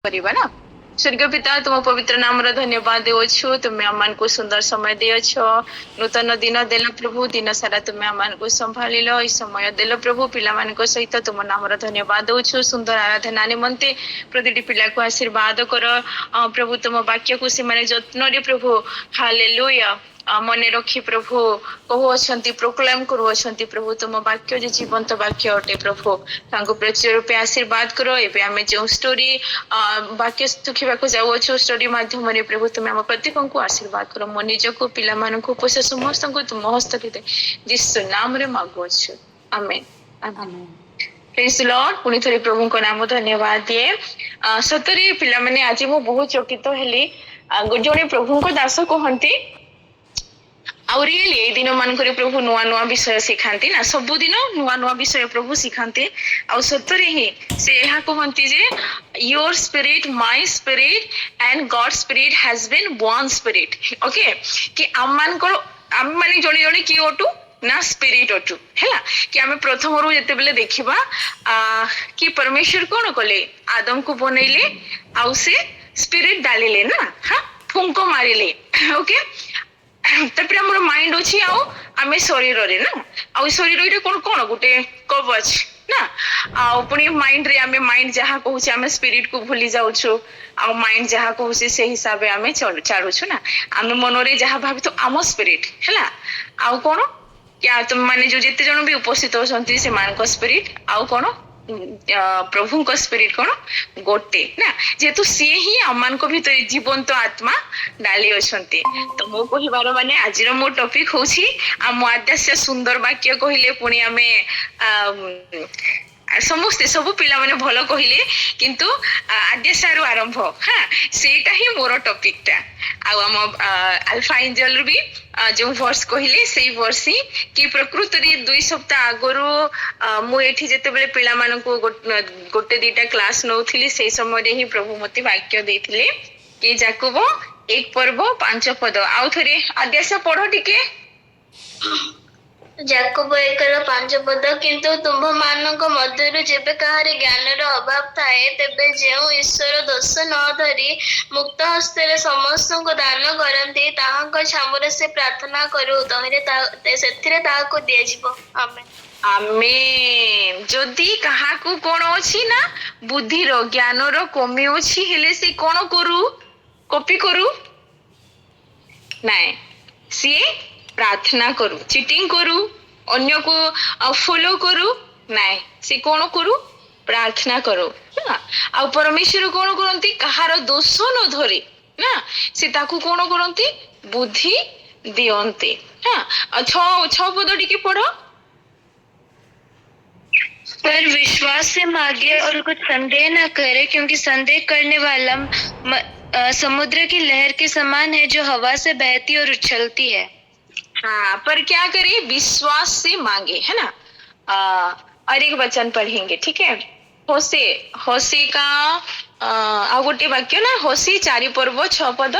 କରିବା ନା। ସ୍वर्ଗୀୟ ପିତା ତୁମ ପବିତ୍ର ନାମର ଧନ୍ୟବାଦ ଦେଉଛୁ। ତୁମେ ଆମମାନଙ୍କୁ ସୁନ୍ଦର ସମୟ ଦେଇଅଛ, ନୂତନ ଦିନ ଦେଲ ପ୍ରଭୁ, ଦିନ ସାରା ତୁମେ ଆମମାନଙ୍କୁ ସମ୍ଭାଳିଲ, ଏଇ ସମୟ ଦେଲ ପ୍ରଭୁ। ପିଲାମାନଙ୍କ ସହିତ ତୁମ ନାମର ଧନ୍ୟବାଦ ଦେଉଛୁ ସୁନ୍ଦର ଆରାଧନା ନିମନ୍ତେ। ପ୍ରତିଟି ପିଲାକୁ ଆଶୀର୍ବାଦ କର ପ୍ରଭୁ, ତୁମ ବାକ୍ୟକୁ ସେମାନେ ଯତ୍ନରେ ପ୍ରଭୁ ହାଲେଲୁୟା ମନେ ରଖି ପ୍ରଭୁ କହୁଅଛନ୍ତି, ପ୍ରୋକ୍ଲେମ କରୁଅଛନ୍ତି ପ୍ରଭୁ ତୁମ ବାକ୍ୟ ଯେ ଜୀବନ୍ତ ବାକ୍ୟ ଅଟେ ପ୍ରଭୁ। ତାଙ୍କୁ ପ୍ରଚୁର ରୂପେ ଆଶୀର୍ବାଦ କର। ଏବେ ଆମେ ଯେଉଁ ଷ୍ଟୋରି ବାକ୍ୟ ଶିଖିବାକୁ ଯାଉଅଛୁ, ଷ୍ଟୋରି ମାଧ୍ୟମରେ ପ୍ରଭୁ ତୁମେ ଆମ ପ୍ରତ୍ୟେକଙ୍କୁ ଆଶୀର୍ବାଦ କର। ମୋ ନିଜକୁ, ପିଲାମାନଙ୍କୁ, ଉପସ୍ଥିତ ସମସ୍ତଙ୍କୁ ତୁମ ହସ୍ତଗତ ଯୀଶୁ ନାମରେ ମାଗୁଅଛୁ, ଆମେନ୍। ପ୍ରେଜ୍ ଦି ଲର୍ଡ। ପୁଣି ଥରେ ପ୍ରଭୁଙ୍କ ନାମ ଧନ୍ୟବାଦ ଦିଏ। ସତରେ ପିଲାମାନେ ଆଜି ମୁଁ ବହୁତ ଚକିତ ହେଲି। ଜଣେ ପ୍ରଭୁଙ୍କ ଦାସ କୁହନ୍ତି, ଆଉ ରିଏଲି ଏଇ ଦିନ ମାନଙ୍କରେ ପ୍ରଭୁ ନୂଆ ନୂଆ ବିଷୟ ଶିଖାନ୍ତି ନା, ସବୁଦିନ ନୂଆ ନୂଆ ବିଷୟ ପ୍ରଭୁ ଶିଖାନ୍ତି। ଆଉ ସତରେ ହିଁ ସେ ଏହା କୁହନ୍ତି ଯେ your spirit, my spirit and God's spirit has been one spirit. Okay, କି ଆମେ ମାନେ ଜଣେ ଜଣେ କିଏ ଅଟୁ ନା ସ୍ପିରିଟ ଅଟୁ ହେଲା। କି ଆମେ ପ୍ରଥମରୁ ଯେତେବେଳେ ଦେଖିବା କି ପରମେଶ୍ୱର କଣ କଲେ, ଆଦମକୁ ବନେଇଲେ ଆଉ ସେ ସ୍ପିରିଟ ଡାଳିଲେ ନା, ଫୁଙ୍କ ମାରିଲେ। ଓକେ, ତାପରେ ଆମର ମାଇଣ୍ଡ ଅଛି ଆଉ ଆମେ ଶରୀରରେ ନା, ଆଉ ଶରୀର ଏଇଟା କଣ କଣ ଗୋଟେ କବଚ ନା। ଆଉ ପୁଣି ମାଇଣ୍ଡ ରେ ଆମେ ମାଇଣ୍ଡ ଯାହା କହୁଛେ ଆମେ ସ୍ପିରିଟ କୁ ଭୁଲି ଯାଉଛୁ, ଆଉ ମାଇଣ୍ଡ ଯାହା କହୁଛେ ସେଇ ହିସାବରେ ଆମେ ଚାଲୁଛୁ ନା। ଆମେ ମନରେ ଯାହା ଭାବିଛୁ ଆମ ସ୍ପିରିଟ ହେଲା। ଆଉ କଣ ତୁମ ମାନେ ଯୋଉ ଯେତେ ଜଣ ବି ଉପସ୍ଥିତ ଅଛନ୍ତି ସେମାନଙ୍କ ସ୍ପିରିଟ ଆଉ କଣ ପ୍ରଭୁଙ୍କ ସ୍ପିରିଟ କଣ ଗୋଟେ ନା, ଯେହେତୁ ସିଏ ହିଁ ଆମମାନଙ୍କ ଭିତରେ ଜୀବନ୍ତ ଆତ୍ମା ଡାଲି ଅଛନ୍ତି। ତ ମୁଁ କହିବାର ମାନେ ଆଜିର ମୋ ଟପିକ ହଉଛି, ଆମ ଆଦ୍ୟାସ୍ୟ ସୁନ୍ଦର ବାକ୍ୟ କହିଲେ ପୁଣି ଆମେ ସମସ୍ତେ ସବୁ ପିଲାମାନେ ଭଲ କହିଲେ, କିନ୍ତୁ ଆଦ୍ୟାସାରୁ ଆରମ୍ଭ ସେଇଟା ହିଁ ମୋର ଟପିକ ଟା। ଆଉ ଆମ ଆଲଫା ଏଞ୍ଜେଲ ବି ଯୋଉ ଭର୍ସ କହିଲେ ସେଇ ଭର୍ସ ହିଁ, କି ପ୍ରକୃତରେ 2 ସପ୍ତାହ ଆଗରୁ ମୁଁ ଏଠି ଯେତେବେଳେ ପିଲାମାନଙ୍କୁ ଗୋଟେ ଦିଟା କ୍ଲାସ ନଉଥିଲି, ସେଇ ସମୟରେ ହିଁ ପ୍ରଭୁ ମତେ ବାକ୍ୟ ଦେଇଥିଲେ କି ଯାକୁବ 1 ପର୍ବ 5 ପଦ। ଆଉ ଥରେ ଆଦ୍ୟାସା ପଢ ଟିକେ। ଯାକୋବ 1:5 ପଦ। କିନ୍ତୁ ତୁମ୍ଭମାନଙ୍କ ମଧ୍ୟରୁ ଯେବେ କାହାରି ଜ୍ଞାନର ଅଭାବ ଥାଏ, ତେବେ ଯେଉଁ ଈଶ୍ୱର ଦୋଷ ନ ଧରି ମୁକ୍ତ ହସ୍ତରେ ସମସ୍ତଙ୍କୁ ଦାନ କରନ୍ତି, ତାହାଙ୍କ ଛାମୁରେ ସେ ପ୍ରାର୍ଥନା କରୁ, ସେଥିରେ ତାହାକୁ ଦିଆଯିବ। ଆମେନ୍। ଆମେନ୍। ଯଦି କାହାକୁ କଣ ଅଛି ନା ବୁଦ୍ଧିର ଜ୍ଞାନର କମି ଅଛି, ହେଲେ ସେ କଣ କରୁ, କପି କରୁ ନାଇଁ, ସିଏ ପ୍ରାର୍ଥନା କରୁ, ଚିଟିଂ କରୁ, ଅନ୍ୟକୁ ଫଲୋ କରୁ ନାଇଁ, ସେ କଣ କରୁ, ପ୍ରାର୍ଥନା କରୁ ନା। ଆଉ ପରମେଶ୍ୱର କଣ କରନ୍ତି, କାହାର ଦୋଷ ନ ଧରେ ନା, ସେ ତାକୁ କଣ କରନ୍ତି, ବୁଦ୍ଧି ଦିଅନ୍ତି। ଆଉ 6 ପଦ ଟିକେ ପଢ। पर विश्वास से मांगे और कुछ संदेह न करे, क्योंकि संदेह करने वाला समुद्र की लहर के समान है, जो हवा से बहती और उछलती है। पर क्या करे, विश्वास से मांगे है ना। और एक वचन पढ़ेंगे, ठीक है। होसे का आ गोटे वाक्य ना, होसी 4 पर्व 6 पद।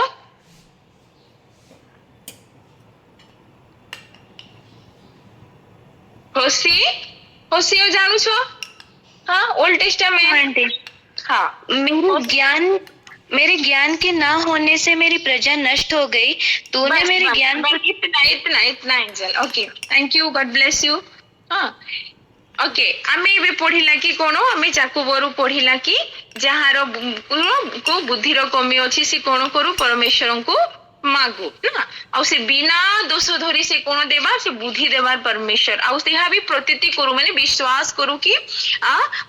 होसी जानू छो, ओल्ड टेस्टामेंट। मेरे ज्ञान के ना होने से मेरी प्रजा नष्ट हो गई। तूने मेरे ज्ञान को इतना angel. Okay, thank you, God bless you. Okay, आमे एबे पढ़िला कि कोन, आमे जाकुबरू पढ़िला कि जहार को बुद्धिर कमी अछि से कोन करू, परमेश्वरन को मागु ना। आ से बिना दोष धरी से कोन देबा, से बुद्धि देबार परमेश्वर। आ सेहा भी प्रतिति करू, माने विश्वास करू कि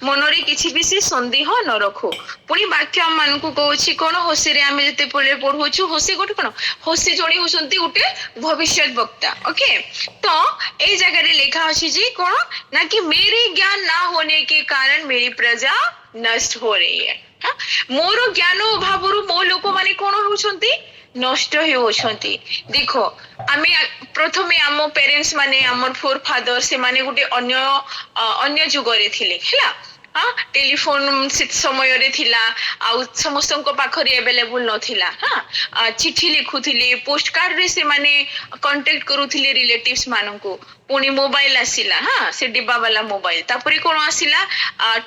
मनरे किछि भी से संदेह न रखो। पुनी वाक्य हम मान को कहछि कोन, होसे रे आमे जते पढुछु, होसे गोटे कोन, होसे जणी होसंती गोटे भविष्यत वक्ता। ओके, तो ए जगह रे लिखा अछि जी कोन ना, कि मेरे ज्ञान ना होने के कारण मेरी प्रजा नष्ट हो रही है। मोर ज्ञान अभावरू मो लोक माने कोन होउछंती, नष्ट होउछंती। देखो, आमे प्रथमे आम पेरेंट्स माने, आमर फोर फादर, से माने गोटे अन्य जुगरे थिले हैला। हाँ टेलीफोन से समय रे थिला आउ समस्तଙ୍କ पाखरे अवेलेबल नथिला हाँ चिट्ठी लिखुथिले पोस्ट कार्ड रे से माने कांटेक्ट करूथिले रिलेटिव्स माननको पुणी मोबाइल आसिला हाँ से डिब्बा वाला मोबाइल तापरे कोन आसिला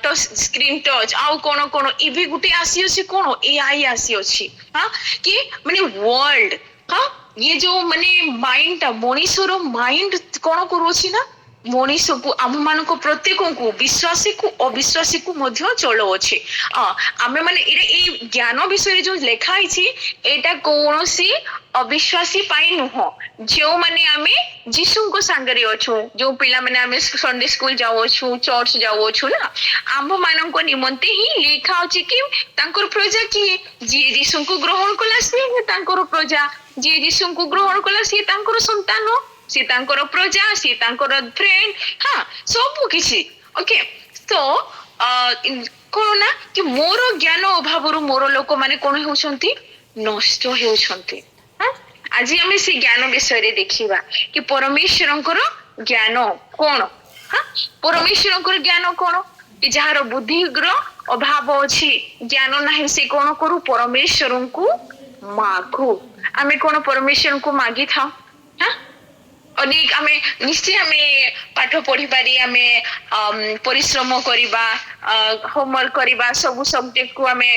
टच स्क्रीन टच आउ कोन कोन इभी गुटे आसी अछि कोन एआई आसी अछि हाँ कि माने वर्ल्ड हाँ ये जो माने माइंड ता मनीषर माइंड कोन करूछि ना मनीष को आम मान प्रत्येक को विश्वासी को अविश्वासी को मध्य चलुअछि आमे माने ए ज्ञान विषय जो लेखा है एटा कौन सी अविश्वासी पाई नुह जो माने आमे जीशु को सांगरे अछु जो पिला माने आमे संडे स्कूल जाउछु चर्च जाउछु ना आम मान को निमंते ही लेखा अछि कि तांकर प्रजा की जे जीशु को ग्रहण कला से तांकर प्रजा जे जीशु को ग्रहण कला से तांकर संतान सी तांकर प्रजा सी तांकर फ्रेंड हाँ सब किछि ओके तो कोन ना कि मोर ज्ञान अभाव मोर लोक माने कोन होउछंती नष्ट होउछंती हाँ आज हम से ज्ञान विषय रे देखिबा कि परमेश्वरंकर ज्ञान कोन हाँ परमेश्वरंकर ज्ञान कोन कि जहार बुद्धिर अभाव अछि ज्ञान नाही से कोन करू परमेश्वरंकु मागु आमे कोन परमेश्वरंकु मागी था हाँ अनेक आमे निश्चय आमे पाठ पढ़ी पारी आमे परिश्रम करिबा होमवर्क करिबा सब सब्जेक्ट को आमे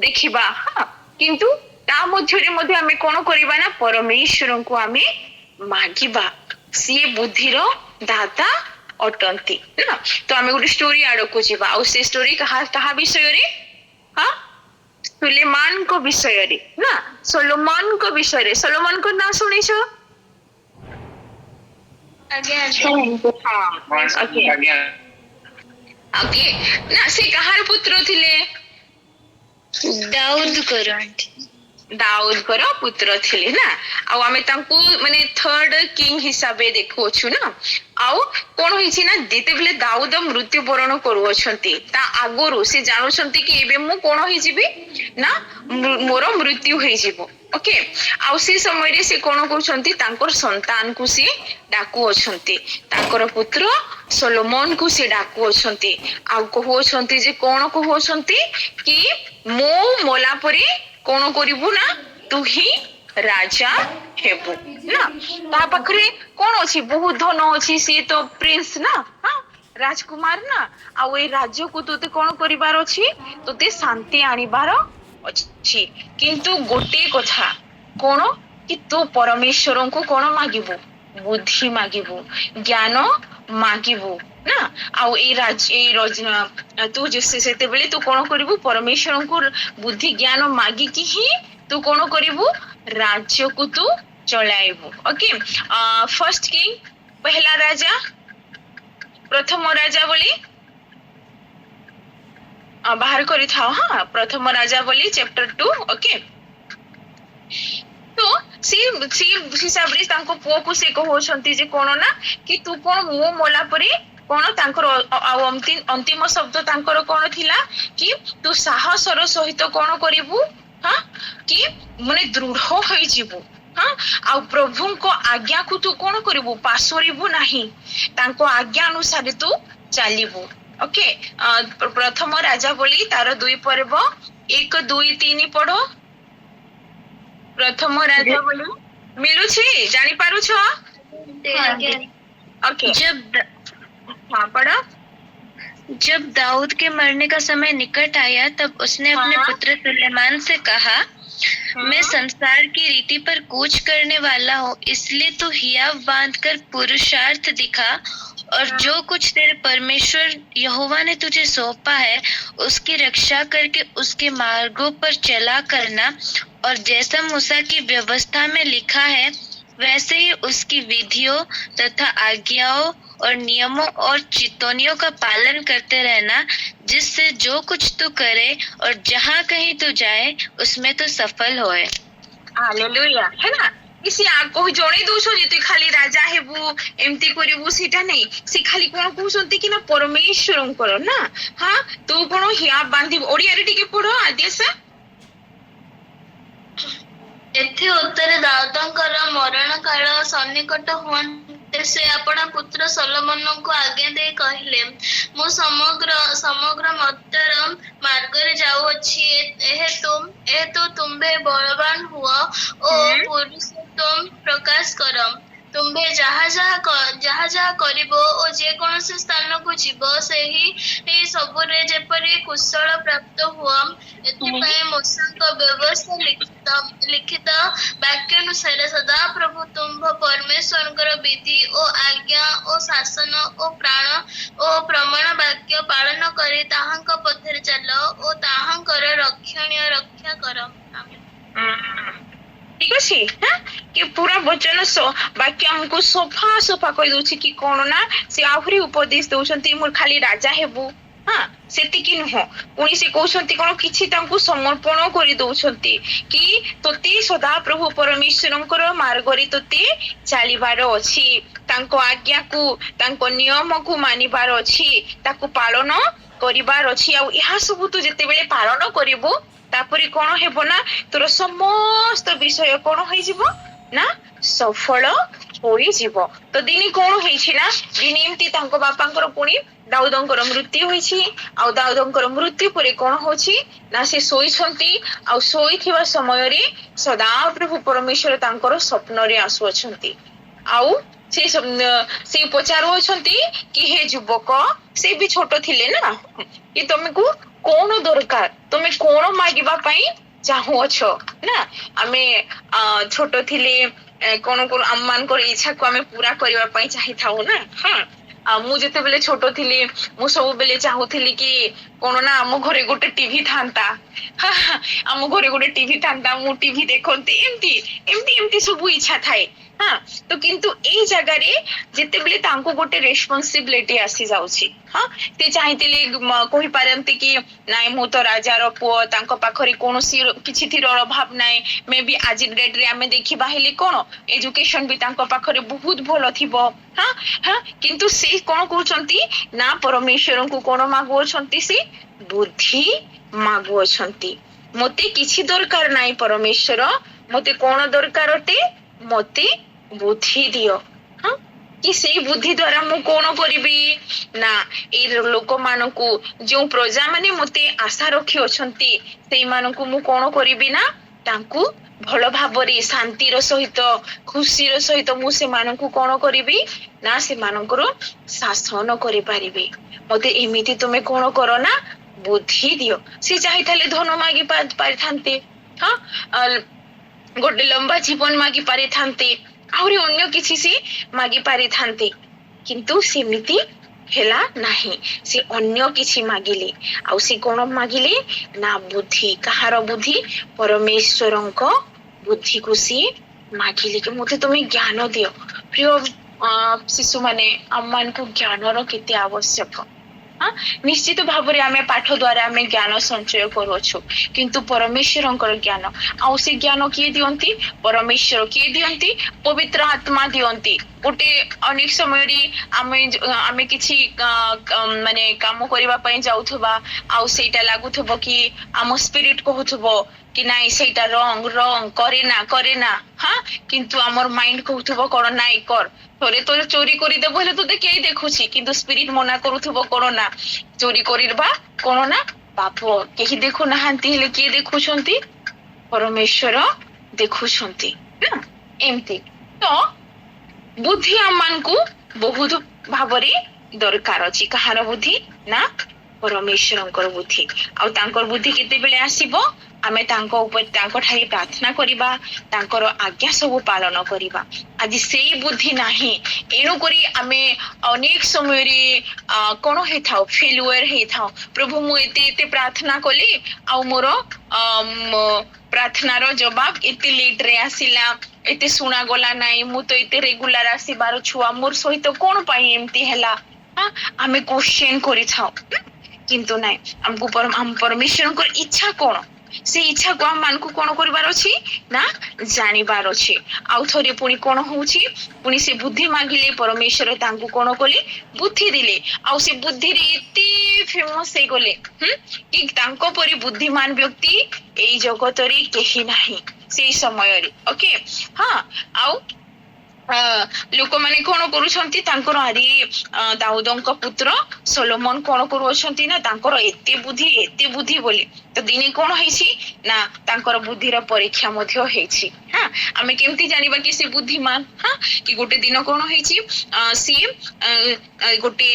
देखिबा हाँ किंतु ता मध्यरे मध्ये आमे कोन करिबा ना परमेश्वर को आमे मागिबा सी बुद्धिर दाता अटंती ना तो आमे गुडी स्टोरी आड़ को जिबा आ से स्टोरी कहा विषय रे हाँ सुलेमान को विषय रे ना सोलोमन को विषय रे सोलोमन को ना सुनी छो ओके ना से कहार पुत्र थिले दाऊद कर पुत्र थिले ना आउ आमे तांकू माने थर्ड किंग हिसाबे देखो छु ना आउ कोन होइछि ना जेते बेले दाऊद मृत्यु वरण करू अछंती ता आगोरु से जानु छंती कि एबे मु कोन होई जिबी ना मोर मृत्यु होई जिवो ओके आउ से समय रे से कोन कहउछंती तांकर संतान को से डाकू अछंती तांकर पुत्र सोलोमन को से डाकू अछंती आउ कहउछंती जे कोन कहउछंती कि मो मोला परे कोन करिवु ना तू ही राजा हेबु ना ता पखरे कोन अछि बहुत धन अछि से तो प्रिंस ना हाँ राजकुमार ना आ ए राज्य को तोते कोन करिवार अछि तोते शांति आनिबार अछि किंतु गोटे कथा कोन कि तू परमेश्वर को कोन मागिबु बुद्धि मागिबु ज्ञान मागिबु ना आउ ए राज्य तू जैसे सेते बेले तू कोन करिवु परमेश्वर को बुद्धि ज्ञान मागी कि ही तू कोन करिवु राज्य को तू चलाइबु ओके फर्स्ट किंग पहला राजा प्रथम राजा बोली बाहर करी थाओ हाँ प्रथम राजा बोली चैप्टर 2 ओके तो सी हिसाब रे तांको पुओ को से कहउछंती जे कोन ना कि तू कोन मो मोला परे कोन तांकर अंतिम शब्द तांकर कोन थिला कि तू साहसर सहित कोन करिवु हाँ कि माने दृढ़ होई जिवु हाँ आ प्रभु को आज्ञा को तू कोन करिवु पासोरिबु नाही तांको आज्ञा अनुसार तू चालिबु ओके प्रथम राजा बोली तार 2 पर्व 1 2 3 पढ़ो प्रथम राजा बोली मिलु छी जानि पारु छ ओके हाँ पढ़ो जब दाऊद के मरने का समय निकट आया तब उसने अपने पुत्र सुलेमान से कहा मैं संसार की रीति पर कूच करने वाला हूँ इसलिए तू हियाव बांधकर पुरुषार्थ दिखा और जो कुछ तेरे परमेश्वर यहोवा ने तुझे सौंपा है उसकी रक्षा करके उसके मार्गों पर चला करना और जैसा मूसा की व्यवस्था में लिखा है वैसे ही उसकी विधियों तथा आज्ञाओं और नियमों और चितौनियों का पालन करते रहना जिससे जो कुछ तू करे और जहाँ कहीं तू जाए उसमें तू सफल होए। हालेलुया है ना इसी आको जणे दोछो जे तू खाली राजा हेबु एमती करिवु सीटा नहीं से खाली कोन कहउसंती कि ना परमेश्वरंकर ना हाँ तू कोन हिया बांधी ओडिया रे टिके पढो आदेश एथि उत्तर दाऊदंकर मरण काल सन्निकट से अपना पुत्र सलोमन को आज्ञा दे कहले मु समग्र समग्र मतर मार्ग जाऊँगी एहेतु तुम्भे बलवान हुआ ओ पुरुषोत्तम प्रकाश कर तुम्भे जहा जहा करिबो ओ जे कोनोसी स्थान को जीव सेही सबरे जेपरि कुशल प्राप्त हुआ एथिपाई मोशंक व्यवस्था लिखित वाक्यानुसार सदा प्रभु तुम्भ परमेश्वर विधि ओ आज्ञा ओ शासन ओ प्राण ओ प्रमाण वाक्य पालन करी ताहांक पथरे चल ओ ताहांकर रक्षणीय रक्षा कर आमेन। ठीक अच्छे हाँ कि पूरा वचन बाक्य हमको सफा सफा कही दउछि कि कोन ना से आहुरी उपदेश दउछंती मोर खाली राजा हेबु हाँ सेतिकी नुह पुणी से कहउछंती कोन किछि तांकु समर्पण करि दउछंती कि तोते सदा प्रभु परमेश्वरंकर मार्गरे तोते चालिबार अछि तांको आज्ञा को तांको नियम को मानिबार अछि ताकु पालन करिबार अछि आ इहा सब तू जते बेले पालन करिवो तापरे कोन हेबो ना तोर समस्त विषय कोन होई जिवो ना सफल होई जिवो। तो दिनी कोन हेछि ना दिनी एमती तांको बापांकर पुणी दाऊदंकर मृत्यु होईछि आ दाऊदंकर मृत्यु परे कोन होछि ना से सोई छंती आ सोई थिबा समय रे सदा प्रभु परमेश्वर तांकर स्वप्न रे आसु अछंती आउ से पचारो अछंती कि हे युवक से भी छोट थिले ना कि तुमको कोन दरकार तुमे कोन मागिबा पई चाहू अछ ना आमे छोट थिले कोन कोन अम्मान को इच्छा को आमे पूरा करबा पई चाहि थाउ ना हां मु जते बेले छोट थिली मु सब बेले चाहूथिली कि कोन ना हम घरे गोटे टीवी थांता हम घरे गोटे टीवी थांता मु टीवी देखंती एम्ति एम्ति एम्ति सब इच्छा थाए हाँ तो किंतु ए जगह रे जेते बेले तांको गोटे रेस्पोंसिबिलिटी आसी जाउछि हाँ ते चाहितिले कहि पारंती कि नाइ मु तो राजार पुओ तांको पाखरे कोनोसी किछि थिर अभाव नाइ मे बी आज डेट रे आमे देखि बाहिले कोन एजुकेशन भी तांको पाखरे बहुत भलो थिबो हाँ हाँ किंतु से कोन कहउछंती ना परमेश्वर को कोन मागो छंती से बुद्धि मागो छंती मते किछि दरकार नाइ परमेश्वर मते कोन दरकार अटे मते बुद्धि दियो हाँ कि से बुद्धि द्वारा मु कोन करिबी ना ए लोक मानकु जो प्रजा माने मते आशा रखी अछंती सेई मानकु मु कोन करिबी ना तांकु भलो भाबरे शांतिर सहित खुशीर सहित मु से मानकु कोन करिबी ना से मानकर शासन करि पारिबी मते एमिति तुमे कोन करो ना बुद्धि दियो से चाहिताले धन मागी पारि थांते हाँ गोटे लंबा जीवन मागी पारि थांते आउरी अन्य किछि से मागी पारि थांते किंतु सेमिति हेला नाही से अन्य किछि मागिले आ से कोन मागिले ना बुद्धि कहार बुद्धि परमेश्वरंक बुद्धि को से मागिले कि मते तुमे ज्ञान दियो प्रिय शिशु माने अम्मान को ज्ञानर केते आवश्यक हाँ निश्चित भाव रे आमे पाठ द्वारा आमे ज्ञान संचय करूछु किंतु परमेश्वरंकर ज्ञान आ से ज्ञान किए दियंती परमेश्वर किए दियंती पवित्र आत्मा दियंती गोटे अनेक समय रे आमे किछि माने काम करबा पई जाउथबा आ सेटा लागुथबो कि आम स्पिरिट कहउथबो कि नाइ सेटा रंग रंग करे ना हाँ किंतु आमर माइंड कहउथबो कोन नाइ कर थोरे तो चोरी करी दे बोले तो केई देखुछि किंतु स्पिरिट मना करूथबो कोन ना चोरी करिबा कोन ना पाप केही देखु नाहंती हेले के देखुछंती परमेश्वर देखुछंती ना एम्ति तो बुद्धि आमान को बहुत भाबरे दरकार अछि कहार बुद्धि ना परमेश्वरंकर बुद्धि आ तांकर बुद्धि केते बेले आसीबो आमे तांको ऊपर तांको ठाई प्रार्थना करिबा तांकर आज्ञा सब पालन करिबा आज सेई बुद्धि नाही एणु करी आमे अनेक समय रे कोन हे थाओ फेल्युअर हे थाओ प्रभु मु एते प्रार्थना कली आ मोर प्रार्थना रो जवाब एते लेट रे आसिला एते सुना गला नाही मु तो एते रेगुलर आसीबार छुआ मोर सहित कोन पाई एम्ति हेला हां आमे क्वेश्चन करि थाओ किंतु नाही हमको परमेश्वर को इच्छा कोन से इच्छा को हम मानकु कोन करबार अछि ना जानिबार अछि आउ थोरे पुनी कोन होउछि पुनी से बुद्धि मागिले परमेश्वर तांकु कोन कोले बुद्धि दिले आउ से बुद्धि रे एते फेमस हे गले कि तांको परि बुद्धिमान व्यक्ति एई जगत रे केही नाही से समय रे ओके हां आउ लोक माने कोन करूछंती तांकर आरी दाऊदଙ୍କ पुत्र सोलोमन कोन करूछंती ना तांकर एते बुद्धि बोली तो दिने कोन हेछि ना तांकर बुद्धिर परीक्षा मध्य हेछि। हां आमे केमती जानिबा कि से बुद्धिमान हां कि गोटे दिन कोन हेछि सी गोटे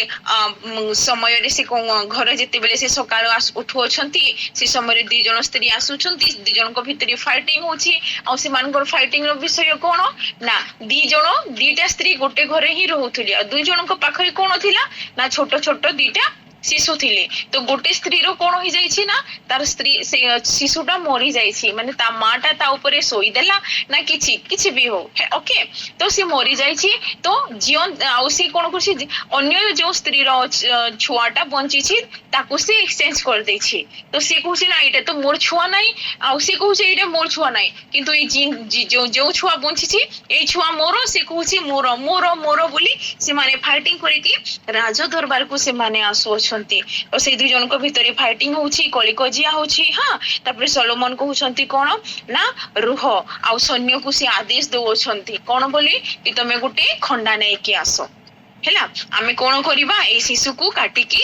समय रे से घर जेते बेले से सकाळ उठु अछंती से समय रे दि जन स्त्री आसुछंती दि जन को भितरी फाइटिंग होछि आ से मानकर फाइटिंग रो विषय कोन ना दि जन दीटा स्त्री गोटे घरे ही रहुथिले आ दुई जन को पाखरे कोन थिला ना छोट छोट दीटा शिशु थिले तो गोटे स्त्री रो कोन हो जाईछि ना तार स्त्री से शिशुटा मरी जाईछि माने ता माटा ता ऊपर सोई देला ना किछि भी हो ओके तो से मरी जाईछि तो जीवन आ से कोन करछि अन्य जो स्त्री रो छुआटा बंचिछि ताकू से एक्सचेंज कर दैछि तो से कहछि ना एटा तो मोर छुआ नै आ से कहछि एटा मोर छुआ नै किंतु ए जो छुआ बंचिछि ए छुआ मोर से कहछि मोर मोर मोर बोली से माने फाइटिंग करि कि राज दरबार को से माने आसु और से दुई जन को भितर फाइटिंग होउछि कली कजिया होउछि। हां तापर सोलोमन कहउछंती कोन ना रुह आ सैन्य को से आदेश दउछंती कोन बोली कि तमे गुटे खंडा नै कि आसो हैला आमे कोन करिबा ए शिशु को काटी कि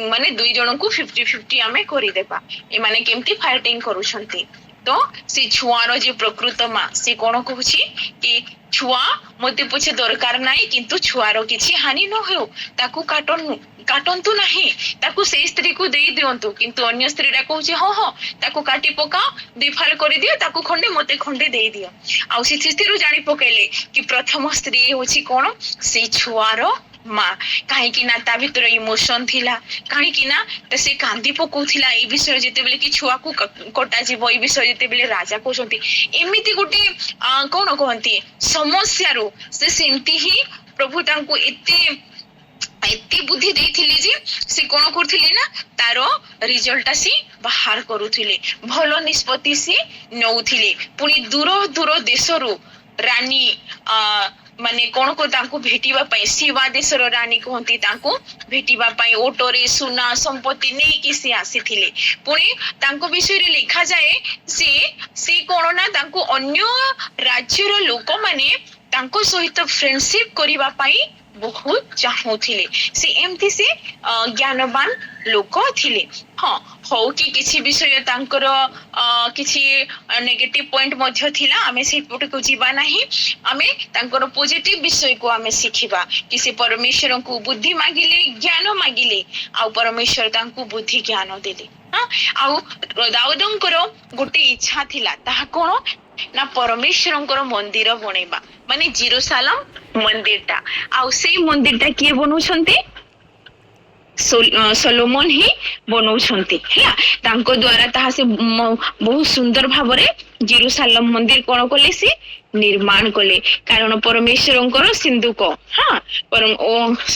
माने दुई जन को 50-50 आमे करि देबा ए माने केमती फाइटिंग करूछंती तो से छुआर जे प्रकृत मा से कोन कहउछि कि छुआ मते पुछे दरकार नाही किंतु छुआर किछि हानि न हो ताकू काटंतु नाही ताकू से स्त्री को देई दियंतु किंतु अन्य स्त्रीरा कहउछि हो हो ताकू काटी पकाओ दिफाल करि दियो ताकू खंडे मते खंडे देई दियो आ से स्त्री जानि पकेले कि प्रथम स्त्री होछि कोन से छुआर माँ कहीं ना ता भीतर इमोशन थिला कहीं ना तो से कांदी पकोथिला ए विषय जेते बेले कि छुआ को कटा जीव ए विषय जेते बेले राजा कहउछंती एमिति गोटे कोन कहंती समस्या रो से सेमती ही प्रभु तांको एते बुद्धि देथिले जे से कोन करथिले ना तारो रिजल्ट सी बाहर करूथिले भलो निष्पत्ति से नउथिले पुनी दूर दूर देशरो रानी माने कोन को तांको भेटिबा पई शिवा देशर रानी कहंती तांको भेटिबा पई ओटोरे सुना संपत्ति नै कि से आसीथिले पुनी तांको विषय रे लिखा जाए से कोन ना तांको अन्य राज्यर लोक माने तांको सहित फ्रेंडशिप करिबा पई बहुत चाहूथिले से एमती से ज्ञानवान लोक थिले। हाँ हो कि किछि विषय तांकर किछि नेगेटिव पॉइंट मध्य थिला आमे से पट को जीवा नाही आमे तांकर पॉजिटिव विषय को आमे सिखिबा कि से परमेश्वर को बुद्धि मागिले ज्ञान मागिले आ परमेश्वर तांको बुद्धि ज्ञान देले। हां आ दाऊदंकर गोटे इच्छा थिला ताहा कोन ना परमेश्वरंकर मंदिर बनेबा माने जेरूशलेम मंदिरटा आ से मंदिरटा के बनुछंती सोलोमन ही बनौछंती हैला तांको द्वारा ताहा से बहुत सुंदर भाबरे जेरूशलेम मंदिर कोन कोले से निर्माण कले कारण परमेश्वरंकर सिंधुक हां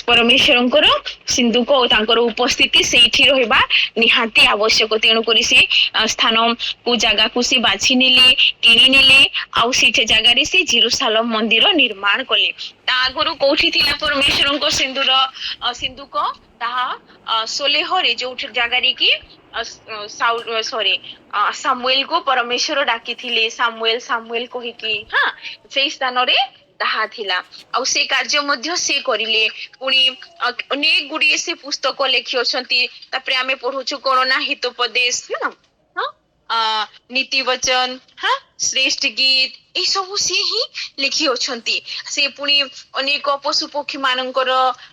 परमेश्वरंकर सिंधुक तांकर उपस्थिति सेठी रहबा निहाती आवश्यक तेनु करी से स्थान को जगह को से बाछि निले किनी निले आ सेठे जगह रे से जेरूशलेम मंदिर निर्माण कले ता आगरो कोठी थिला परमेश्वरंकर सिंधुक ताहा सोलेहरे जो जगह रे की सामुएल को परमेश्वर डाकी थिले सामुएल कहि कि हां से स्थान रे ताहा थिला आ से कार्य मध्य से करिले पुनी अनेक गुडी से पुस्तक लेखि अछंती तापरे आमे पढुछु कोरोना हितोपदेश ना हां नीति वचन हां श्रेष्ठ गीत ए सब से ही लिखि अछंती से पुनी अनेक पशु पक्षी मानकर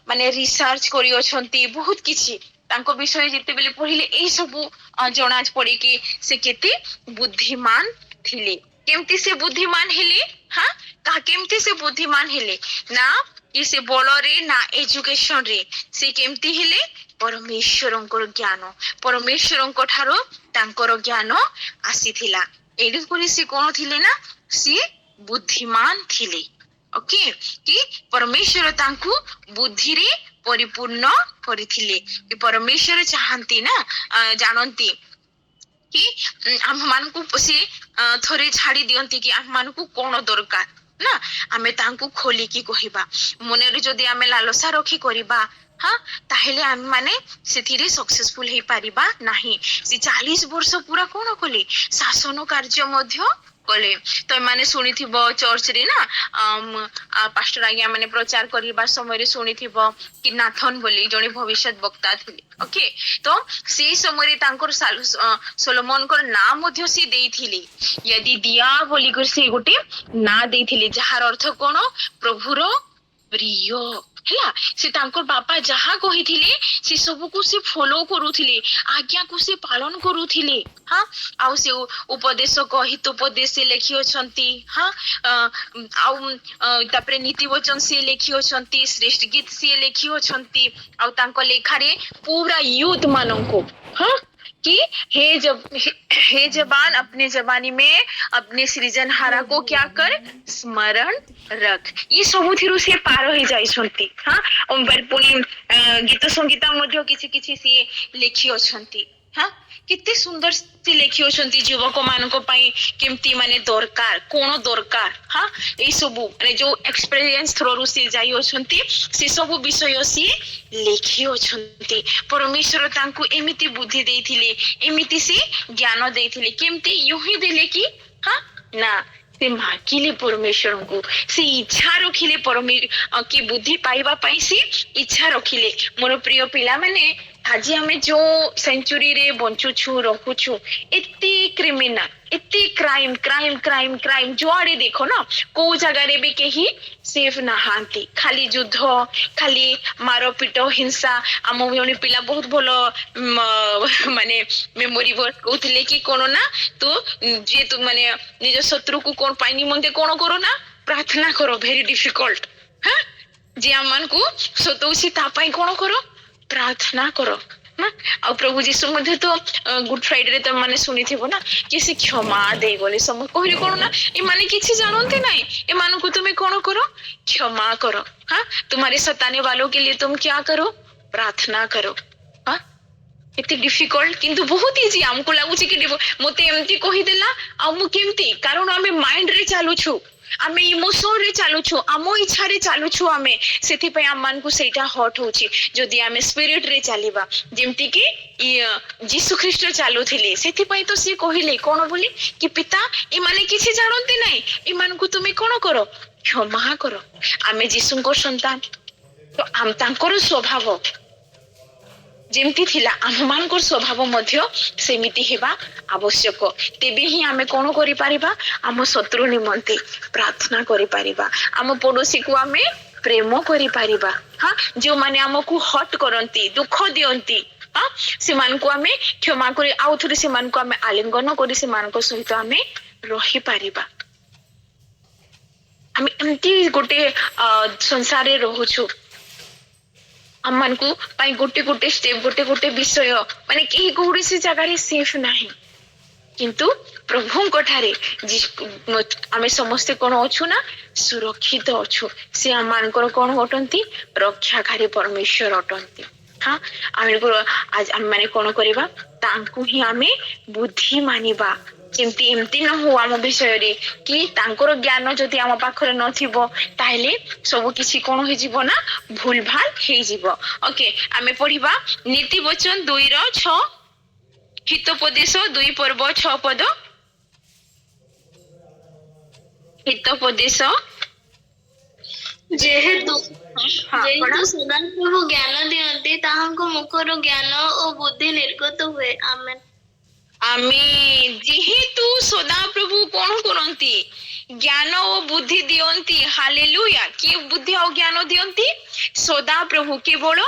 माने रिसर्च करि अछंती बहुत किछि तांको विषय जेते बेले पढिले ए सब जणाज पड़े कि से केते बुद्धिमान थिले केमती से बुद्धिमान हेले हां का केमती से बुद्धिमान हेले ना कि से बलरे ना एजुकेशन रे से केमती हेले परमेश्वरंकर ज्ञान परमेश्वरंक ठारो तांकर ज्ञान आसीथिला एडी करी से कोन थिले ना से बुद्धिमान थिले ओके कि परमेश्वर तांको बुद्धि रे परिपूर्ण करिथिले कि परमेश्वर चाहंती ना जानंती कि हम मान को से थोरे छाड़ी दियंती कि हम मान को कोन दरकार ना आमे तांको खोली की कहिबा मने रे जदी आमे लालसा रखी करिबा हां ताहेले हम माने सेथिरे सक्सेसफुल हे पारिबा नाही से 40 वर्ष पूरा कोन कोले शासन कार्य मध्य କଲେ ତ ଏମାନେ ଶୁଣିଥିବ ଚର୍ଚ୍ଚରେ ନା ପାଷ୍ଟର ଆଜ୍ଞା ମାନେ ପ୍ରଚାର କରିବା ସମୟରେ ଶୁଣିଥିବ କି ନାଥନ ବୋଲି ଜଣେ ଭବିଷ୍ୟତ ବକ୍ତା ଥିଲେ। ଓକେ, ତ ସେଇ ସମୟରେ ତାଙ୍କର ସୋଲୋମନଙ୍କର ନାଁ ମଧ୍ୟ ସେ ଦେଇଥିଲେ ୟଦି ଦିଆ ବୋଲିକରି ସେ ଗୋଟେ ନାଁ ଦେଇଥିଲେ, ଯାହାର ଅର୍ଥ କଣ? ପ୍ରଭୁର ପ୍ରିୟ। ହେଲା, ସେ ତାଙ୍କର ବାପା ଯାହା କହିଥିଲେ ସେ ସବୁକୁ ସେ ଫଲୋ କରୁଥିଲେ, ଆଜ୍ଞାକୁ ସେ ପାଳନ କରୁଥିଲେ। ହଁ, ଆଉ ସେ ଉପଦେଶକ ହିତୋପଦେଶ ସେ ଲେଖି ଅଛନ୍ତି। ହଁ, ଆଉ ତାପରେ ନୀତି ବଚନ ସିଏ ଲେଖି ଅଛନ୍ତି, ଶ୍ରେଷ୍ଠ ଗୀତ ସିଏ ଲେଖି ଅଛନ୍ତି। ଆଉ ତାଙ୍କ ଲେଖାରେ ପୁରା ୟୁଥ ମାନଙ୍କୁ कि हे जवान अपने जवानी में अपने सृजनहारा को क्या कर स्मरण रख। ये ସବୁଥିରୁ ସେ ପାର ହେଇ ଯାଇଛନ୍ତି। ହଁ, ପୁଣି ଗୀତ ସଙ୍ଗୀତା ମଧ୍ୟ କିଛି କିଛି ସିଏ ଲେଖି ଅଛନ୍ତି। ହଁ, କେତେ ସୁନ୍ଦର ସେ ଲେଖି ଅଛନ୍ତି ଯୁବକ ମାନଙ୍କ ପାଇଁ କେମିତି ମାନେ ଦରକାର, କଣ ଦରକାର। ହଁ, ଏଇ ସବୁ ମାନେ ଯୋଉ ଏକ୍ସପେରିଏନ୍ସ ଥ୍ରୋରୁ ସେ ଯାଇ ଅଛନ୍ତି ସେ ସବୁ ବିଷୟ ସିଏ ଲେଖି ଅଛନ୍ତି। ପରମେଶ୍ୱର ତାଙ୍କୁ ଏମିତି ବୁଦ୍ଧି ଦେଇଥିଲେ, ଏମିତି ସେ ଜ୍ଞାନ ଦେଇଥିଲେ। କେମିତି ୟୁହି ଦେଲେ କି ହଁ ନା ସେ ମାଗିଲେ ପରମେଶ୍ୱରଙ୍କୁ, ସେ ଇଚ୍ଛା ରଖିଲେ କି ବୁଦ୍ଧି ପାଇବା ପାଇଁ ସେ ଇଚ୍ଛା ରଖିଲେ। ମୋର ପ୍ରିୟ ପିଲାମାନେ, ଆଜି ଆମେ ଯୋଉ ସେଞ୍ଚୁରୀରେ ବଞ୍ଚୁଛୁ ରହୁଛୁ, ଏତେ କ୍ରିମିନାଲ, ଏତେ କ୍ରାଇମ କ୍ରାଇମ କ୍ରାଇମ କ୍ରାଇମ ଯୁଆଡେ ଦେଖ ନା କୋଉ ଜାଗାରେ ବି କେହି ସେଫ ନାହାନ୍ତି। ଖାଲି ଯୁଦ୍ଧ, ଖାଲି ମାରପିଟ, ହିଂସା। ଆମ ଜଣେ ପିଲା ବହୁତ ଭଲ ମାନେ ମେମୋରି କହୁଥିଲେ କି କଣ ନା ତୁ ଯିଏ ତୁ ମାନେ ନିଜ ଶତ୍ରୁକୁ କଣ ପାଇଁ ନିମନ୍ତେ କଣ କର ନା ପ୍ରାର୍ଥନା କର। Very difficult. ହଁ, ଯିଏ ଆମମାନଙ୍କୁ ସତଉଛି ତା ପାଇଁ କଣ କର? ପ୍ରାର୍ଥନା କର। ଆଉ ପ୍ରଭୁ ଯୀଶୁ ମଧ୍ୟ ତ ଗୁଡ ଫ୍ରାଇଡେ ତମେ ମାନେ ଶୁଣିଥିବ ନା କି ସେ କ୍ଷମା ଦେଇଗଲେ। ସମସ୍ତେ କହିଲେ କଣ ନା ଏମାନେ କିଛି ଜାଣନ୍ତି ନାହିଁ, ଏମାନଙ୍କୁ ତୁମେ କଣ କର? କ୍ଷମା କର। ହଁ, तुम्हारे सताने वालों के लिए तुम क्या करो? प्रार्थना करो। ହଁ, ଏତେ ଡିଫିକଲ୍ଟ କିନ୍ତୁ ବହୁତ ଇଜି। ଆମକୁ ଲାଗୁଛି କି ମତେ ଏମିତି କହିଦେଲା ଆଉ ମୁଁ କେମିତି, କାରଣ ଆମେ ମାଇଣ୍ଡରେ ଚାଲୁଛୁ, ଆମେ ଇମୋସନରେ ଚାଲୁଛୁ, ଆମ ଇଚ୍ଛାରେ ଚାଲୁଛୁ ଆମେ, ସେଥିପାଇଁ ଆମମାନଙ୍କୁ ସେଇଟା ହଟ୍ ହଉଛି। ଯଦି ଆମେ ସ୍ପିରିଟ ରେ ଚାଲିବା ଯେମିତି କି ଯୀଶୁ ଖ୍ରୀଷ୍ଟ ଚାଲୁଥିଲେ, ସେଥିପାଇଁ ତ ସିଏ କହିଲେ କଣ ବୋଲି କି ପିତା ଏମାନେ କିଛି ଜାଣନ୍ତି ନାହିଁ, ଏମାନଙ୍କୁ ତୁମେ କଣ କର? କ୍ଷମା କର। ଆମେ ଯୀଶୁଙ୍କ ସନ୍ତାନ, ତ ତାଙ୍କର ସ୍ୱଭାବ ଯେମିତି ଥିଲା ଆମମାନଙ୍କର ସ୍ୱଭାବ ମଧ୍ୟ ସେମିତି ହେବା ଆବଶ୍ୟକ। ତେବେ ହିଁ ଆମେ କଣ କରିପାରିବା? ଆମ ଶତ୍ରୁ ନିମନ୍ତେ ପ୍ରାର୍ଥନା କରିପାରିବା, ଆମ ପଡୋଶୀକୁ ଆମେ ପ୍ରେମ କରିପାରିବା। ହଁ, ଯୋଉମାନେ ଆମକୁ ହଟ୍ କରନ୍ତି, ଦୁଃଖ ଦିଅନ୍ତି, ହଁ, ସେମାନଙ୍କୁ ଆମେ କ୍ଷମା କରି ଆଉ ଥରେ ସେମାନଙ୍କୁ ଆମେ ଆଲିଙ୍ଗନ କରି ସେମାନଙ୍କ ସହିତ ଆମେ ରହିପାରିବା। ଆମେ ଏମିତି ଗୋଟେ ସଂସାରରେ ରହୁଛୁ, ଆମମାନଙ୍କୁ ପାଇଁ ଗୋଟେ ଗୋଟେ ଷ୍ଟେପ, ଗୋଟେ ଗୋଟେ ବିଷୟ, ମାନେ କେହି କୌଣସି ଜାଗାରେ ସେଫ ନାହିଁ। କିନ୍ତୁ ପ୍ରଭୁଙ୍କ ଠାରେ ଆମେ ସମସ୍ତେ କଣ ଅଛୁ ନା ସୁରକ୍ଷିତ ଅଛୁ। ସେ ଆମମାନଙ୍କର କଣ ଅଟନ୍ତି? ରକ୍ଷାକାରୀ ପରମେଶ୍ୱର ଅଟନ୍ତି। ହଁ, ଆମେ ମାନେ କଣ କରିବା? ତାଙ୍କୁ ହିଁ ଆମେ ବୁଦ୍ଧି ମାନିବା। ଯେମିତି ଏମିତି ନ ହଉ ଆମ ବିଷୟରେ କି ତାଙ୍କର ଜ୍ଞାନ ଯଦି ଆମ ପାଖରେ ନଥିବ ତାହେଲେ ସବୁ କିଛି କଣ ହେଇଯିବ ନା ଭୁଲ ଭାଲ ହେଇଯିବ। ଓକେ, ଆମେ ପଢିବା ନୀତି ବଚନ 2:6, ହିତୋପଦେଶ 2 ପର୍ବ 6 ପଦ। ହିତୋପଦେଶ ଯେହେତୁ ହଁ ପଢ। ସଦାପ୍ରଭୁ ଜ୍ଞାନ ଦିଅନ୍ତି, ତାହାଙ୍କ ମୁଖରୁ ଜ୍ଞାନ ଓ ବୁଦ୍ଧି ନିର୍ଗତ ହୁଏ। ଆମେନ୍। ଆମେ ଯେହେତୁ ସଦାପ୍ରଭୁ କଣ କରନ୍ତି? ଜ୍ଞାନ ଓ ବୁଦ୍ଧି ଦିଅନ୍ତି। ହାଲେଲୁୟା। କିଏ ବୁଦ୍ଧି ଆଉ ଜ୍ଞାନ ଦିଅନ୍ତି? ସଦାପ୍ରଭୁ। କେବଳ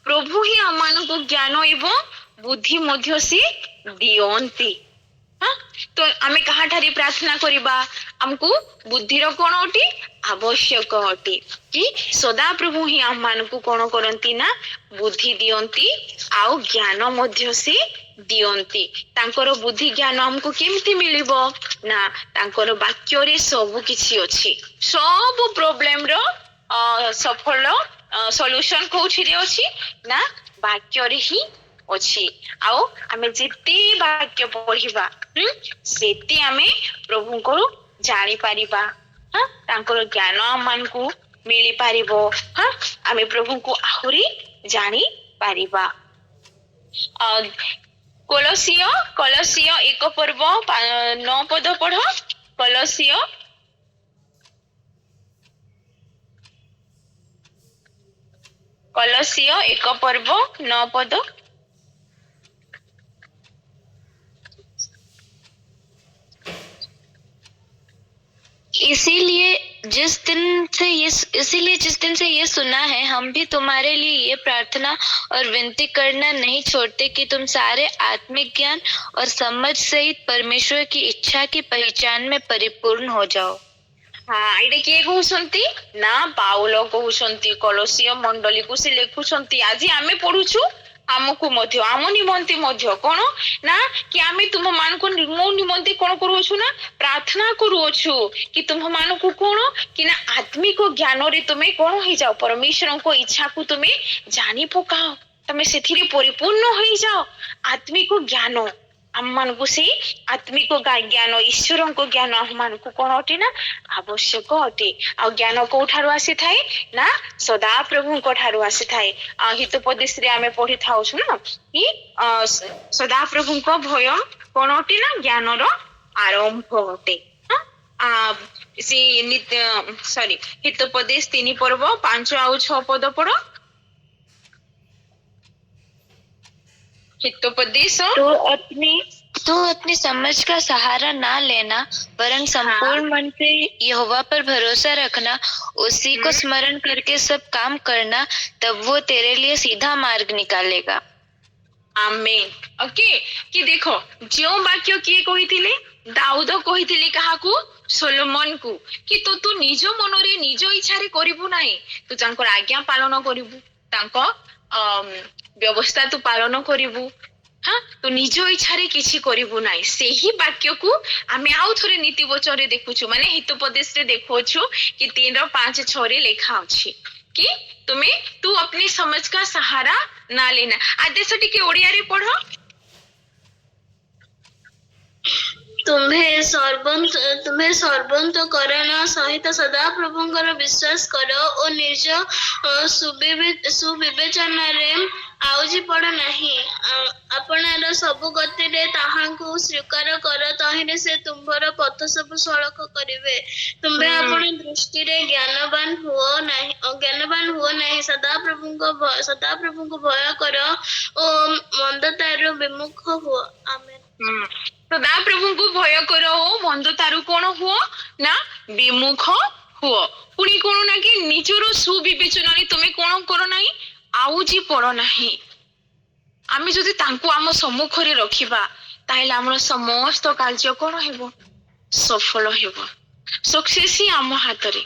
ପ୍ରଭୁ ହିଁ ଆମମାନଙ୍କୁ ଜ୍ଞାନ ଏବଂ ବୁଦ୍ଧି ମଧ୍ୟ ସେ ଦିଅନ୍ତି। ତ ଆମେ କାହାଠାରେ ପ୍ରାର୍ଥନା କରିବା? ଆମକୁ ବୁଦ୍ଧିର କଣ ଅଟେ? ଆବଶ୍ୟକ ଅଟେ। କି ସଦାପ୍ରଭୁ ହିଁ ଆମମାନଙ୍କୁ କଣ କରନ୍ତି ନା ବୁଦ୍ଧି ଦିଅନ୍ତି ଆଉ ଜ୍ଞାନ ମଧ୍ୟ ସେ ଦିଅନ୍ତି। ତାଙ୍କର ବୁଦ୍ଧି ଜ୍ଞାନ ଆମକୁ କେମିତି ମିଳିବ? ନା ତାଙ୍କର ବାକ୍ୟରେ ସବୁ କିଛି ଅଛି। ସବୁ ପ୍ରୋବ୍ଲେମର ସଫଳ ସଲ୍ୟୁସନ କୋଉଥିରେ ଅଛି? ନା ବାକ୍ୟରେ ହିଁ ଅଛି। ଆଉ ଆମେ ଯେତେ ବାକ୍ୟ ପଢିବା ସେତେ ଆମେ ପ୍ରଭୁଙ୍କର ଜାଣିପାରିବା। ତାଙ୍କର ଜ୍ଞାନ ଆମମାନଙ୍କୁ ମିଳିପାରିବ। ଆମେ ପ୍ରଭୁଙ୍କୁ ଆହୁରି ଜାଣିପାରିବା। କଳସିୟ 1 ପର୍ବ 9 ପଦ ପଢ। କଲସିୟ କଲସିୟ 1 ପର୍ବ 9 ପଦ। इसीलिए जिस दिन से ये सुना है, हम भी तुम्हारे लिए ये प्रार्थना और विनती करना नहीं छोड़ते कि तुम सारे आत्मिक ज्ञान और समझ सहित परमेश्वर की इच्छा की पहचान में परिपूर्ण हो जाओ। हाँ, एटा किए कहउछंती ना पाउलो कहउछंती कलसिय मंडली को से लेखुछंती। आज आमे पढुछु आमको मध्य आम निमंते मध्य कोन ना कि आमे तुम मान को मो निमंते कोन करूछु ना प्रार्थना करूछु कि तुम मान को कोन कि ना आत्मिक ज्ञान रे तुमे कोन होई जाओ, परमेश्वर को इच्छा को तुमे जानी पकाओ, तमे सेथिरे परिपूर्ण होई जाओ। आत्मिक ज्ञान आम मान को से आत्मिक ज्ञान ईश्वर को ज्ञान आम मान को कोन अटे ना आवश्यक अटे। आ ज्ञान कोठारु आसी थाए ना सदा प्रभु को ठारु आसी थाए। हितोपदेश रे आमे पढि थाउछु ना कि सदा प्रभु को भय कोन अटे ना ज्ञान रो आरंभ अटे। हितोपदेश 3 पर्व 5 और 6 पद पढ़ो। हितोपदेश तू अपनी समझ का सहारा ना लेना, वरन संपूर्ण मन से यहोवा पर भरोसा रखना, उसी को स्मरण करके सब काम करना, तब वो तेरे लिए सीधा मार्ग निकालेगा। आमेन। ओके कि देखो जो वाक्य किए कहिथिले दाऊद कहिथिले काहाकू सोलोमन को कि तू निज मन रे निज इच्छा रे करिबु नाही, तू तांकर आज्ञा पालन करिबु, तांको व्यवस्था तू पालन करिबु। हाँ, तो निज इच्छा रे किछि करिबु नाही। सेही वाक्य को आमे आउ थरे नीति वचन रे देखुछु, माने हितोपदेश रे देखुछु कि 3:5-6 रे लेखा अछि कि तू अपनी समझ का सहारा ना लेना। आदेश टिके ओडिया रे पढ़ो। तुम्हें सर्वन्तकरण सहित सदा प्रभुଙ୍କର विश्वास करो और निज सुविवेचन रे आउजी पड़ नहीं। आपणार सबु गतिरे ताहांकु स्वीकार कर, तहिरे से तुम्भर पथ सब सड़क करिवे। तुम्हें अपनी दृष्टि रे ज्ञानवान हुओ नहीं। सदा प्रभु को भय करो और मंदतार विमुख हुओ। आमेन। सदा प्रभु को भय करो ओ मंदतारु कोन हुओ ना विमुख हुओ। पुणी कोन ना कि निजरो सुविवेचन रे तुमे कोन करो नाही आउजी पड़ो नाही। आमे जदि तांको आम सम्मुख रे रखिबा ताहेले हमर समस्त कार्य कोन हेबो सफल हेबो। सक्सेस ही आम हाथ रे।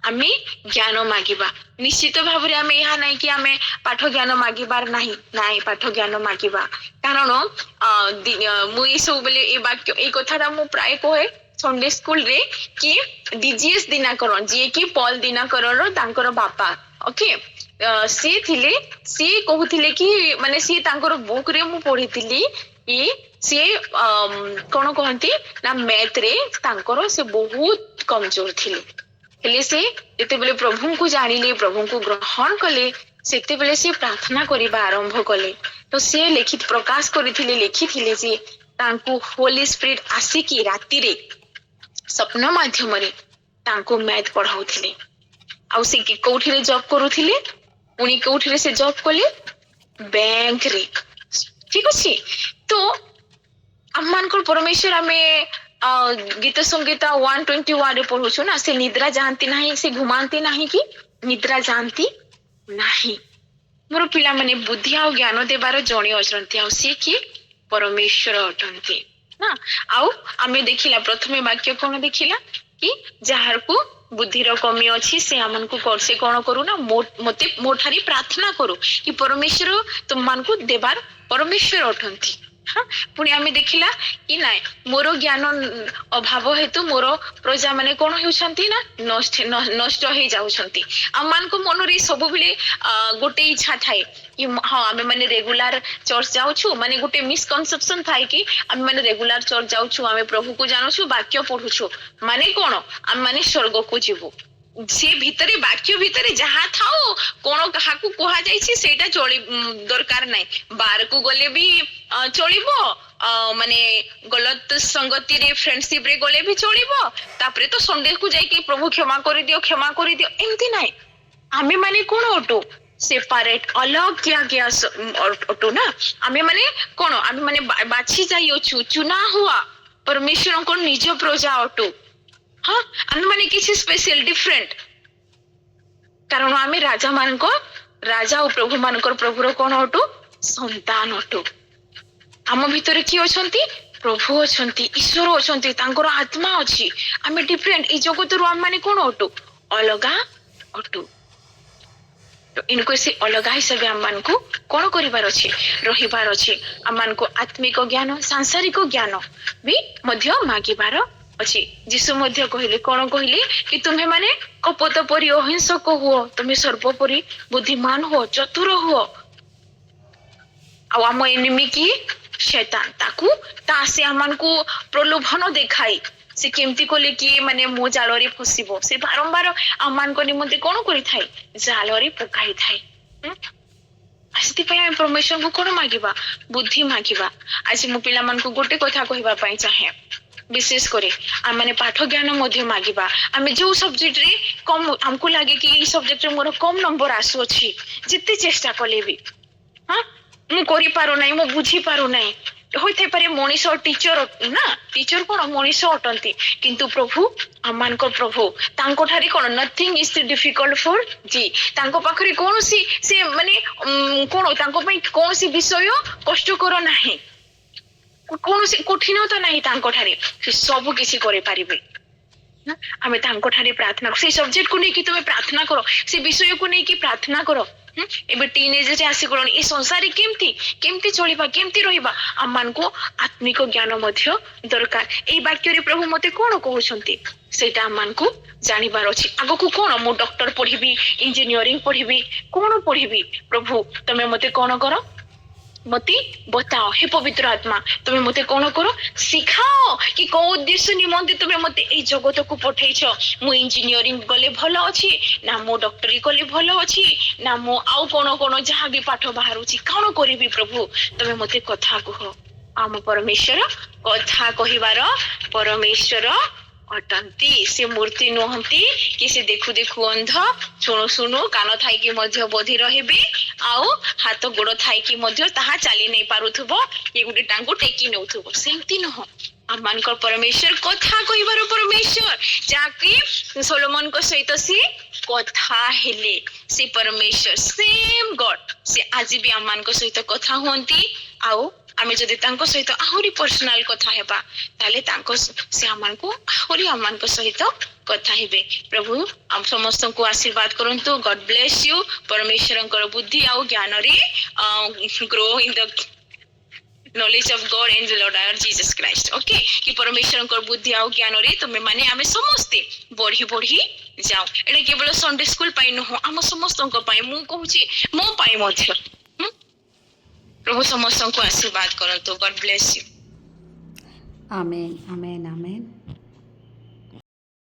आमे ज्ञान मागिबा निश्चित भाव रे आमे यहाँ नाही कि आमे पाठ ज्ञान मागिबार नाही नाही पाठ ज्ञान मागिबा। कारण मु ए सब बेले ए वाक्य ए कथाटा मु प्राय कहे संडे स्कूल रे कि डीजीएस दिनाकरण जे कि पॉल दिनाकरण रो तांकर बापा ओके सी कहूथिले कि माने सी तांकर बुक रे मु पढिथिली कि सी कोन कहंती ना मैथ रे तांकर से बहुत कमजोर थिले। हेले से जेते बेले प्रभु को जानिले प्रभु को ग्रहण कले सेते बेले से प्रार्थना करिबा आरंभ कले। तो से लिखित प्रकाश करिथिले लिखिथिले जे तांको होली स्पिरिट आसी कि राति रे सपना माध्यम रे तांको मैथ पढाउथिले। आ से कि कोठी रे जॉब करूथिले उनी कोठी रे से जॉब कले बैंक रे। ठीक अछि। तो अम्मान को परमेश्वर हमें गीत संगीता 121 रे पढुछु ना से निद्रा जानती नाही से घुमानती नाही कि निद्रा जानती नाही। मोर पिला माने बुद्धि आ ज्ञान देबार जणी अछंती आ से कि परमेश्वर अटंती ना। आउ आमे देखिला प्रथमे वाक्य कोन देखिला कि जहार को बुद्धिर कमी अछि से हमन को कर से कोन करू ना मते मोठारी प्रार्थना करू कि परमेश्वर तुम मान को देबार परमेश्वर अटंती। हाँ पुणी आमे देखिला कि नाय मोर ज्ञान अभाव हेतु मोर प्रजा माने कोन होउछंती ना नष्ट हे जाउछंती। आमान को मन रे सब बेले गोटे इच्छा थाए कि हां आमे माने रेगुलर चर्च जाउछु माने गोटे मिसकनसेप्शन थाए कि आमे माने रेगुलर चर्च जाउछु आमे प्रभु को जानछु वाक्य पढुछु माने कोन आमे माने स्वर्ग को जीवु से भितरे वाक्य भितरे जहाँ थाओ कोन काहाकू कुहा जाइछि सेटा चली दरकार नाही बाहर को गले भी चलिबो माने गलत संगति रे फ्रेंडशिप रे गले भी चलिबो तापरे तो संडे को जाई के प्रभु क्षमा कर दियो एमती नाही आमे माने कोन ओटो सेपरेट अलग क्या क्या ओटो ना आमे माने कोन आमे माने बाछि जाई अछु चुना हुआ परमेश्वर को निज प्रजा ओटो हाँ आमे माने किसी स्पेशल डिफरेंट कारण आमे राजा मान को राजा और प्रभु मान को प्रभुर कोन ओटो संतान ओटो आम भितर किए अछंती प्रभु अछंती ईश्वर अछंती तांकर आत्मा अछि आमे डिफरेंट ई जगत रु आम माने कोन ओटो अलगा ओटो तो इनको से अलगा हिसाब आम मान को कौन करिवार अछि रहिबार अछि आम मान को आत्मिक ज्ञान सांसारिक ज्ञान भी मध्य मागिबार अछि जिसु मध्य कहले कौन कहले कि तुम्हें माने कपट परि अहिंसक हुओ तुम्हें सर्वोपरि बुद्धिमान हो चतुर हो आ आम एनिमी की शैतान ताकू तासे आमान को प्रलोभन देखाई से केमती कोले कि माने मो जालरे फसिबो से बारंबार आमान को निमंते कोन करि थाई जालरे पकाई थाई आस्ति पे इन्फॉर्मेशन को कोन मागिबा बुद्धि मागिबा आज मो पिला मान को गोटे कथा कहिबा पई चाहे विशेष करे आ माने पाठ ज्ञान मध्य मागिबा आमे जो सब्जेक्ट रे कम हमको लागे कि ई सब्जेक्ट रे मोर कम नंबर आसु अछि जिते चेष्टा कले भी हां मु करि पारो नाही मु बुझी पारो नाही होइथे पारे मनीष टीचर ना टीचर कोन मनीष अटंती किंतु प्रभु अमान को प्रभु तांको ठारी कोन नथिंग इज डिफिकल्ट फॉर जी तांको पाखरे कोन से माने कोन तांको पई कोन सी विषय कष्ट करो नाही कोन सी कठिनता नाही तांको ठारी से सब किछि करे पारिबे आमे तांको ठारी प्रार्थना से सब्जेक्ट को नै कि तुमे प्रार्थना करो से विषय को नै कि प्रार्थना करो एबे टीनेज रे आसी कोन ए संसार केमती केमती चलिबा केमती रहिबा आमान को आत्मिक ज्ञान मध्य दरकार ए वाक्य रे प्रभु मते कोन कहउछंती सेटा आमान को जानिबार अछि आगो को कोन मु डॉक्टर पढिबी इंजीनियरिंग पढिबी कोन पढिबी प्रभु तमे मते कोन करो मते बताओ हे पवित्र आत्मा तुमे मते कोन करो सिखाओ कि को उद्देश्य निमंते तुमे मते ए जगत को पठेइछो मु इंजीनियरिंग गले भलो अछि ना मु डॉक्टरी गले भलो अछि ना मु आउ कोन कोन जहा भी पाठ बाहरुछि कोन करिबी प्रभु तुमे मते कथा कहो आम परमेश्वर कथा कहिबार परमेश्वर अटंती से मूर्ति नहंती कि से देखु देखु अंध सुनु सुनु कान थाई कि मध्य बधी रहबे आउ हाथ गोड़ थाई कि मध्य ताहा चली नै पारुथबो ये गुडी टांगो टेकी नउथबो सेमती नह आमान को परमेश्वर कथा कहिबार परमेश्वर जाकी सोलोमन को सहित से कथा हेले से परमेश्वर सेम गॉड से आज भी आमान को सहित कथा होंती आउ आमे जदि तांको सहित आहुरी पर्सनल कथा हेबा ताले तांको से आमान को आहुरी आमान को सहित कथा हेबे प्रभु हम समस्त को आशीर्वाद करंतु गॉड ब्लेस यू परमेश्वरंकर बुद्धि आ ज्ञान रे grow in the knowledge of God and the Lord our Jesus Christ okay कि परमेश्वरंकर बुद्धि आ ज्ञान रे तुमे माने आमे समस्त बढ़ी बढ़ी जाओ एटा केवल संडे स्कूल पाई न हो हम समस्त को पाई मु कहूची मो पाई मध्य प्रभु समस्त को आशीर्वाद करंतु God bless you amen amen amen.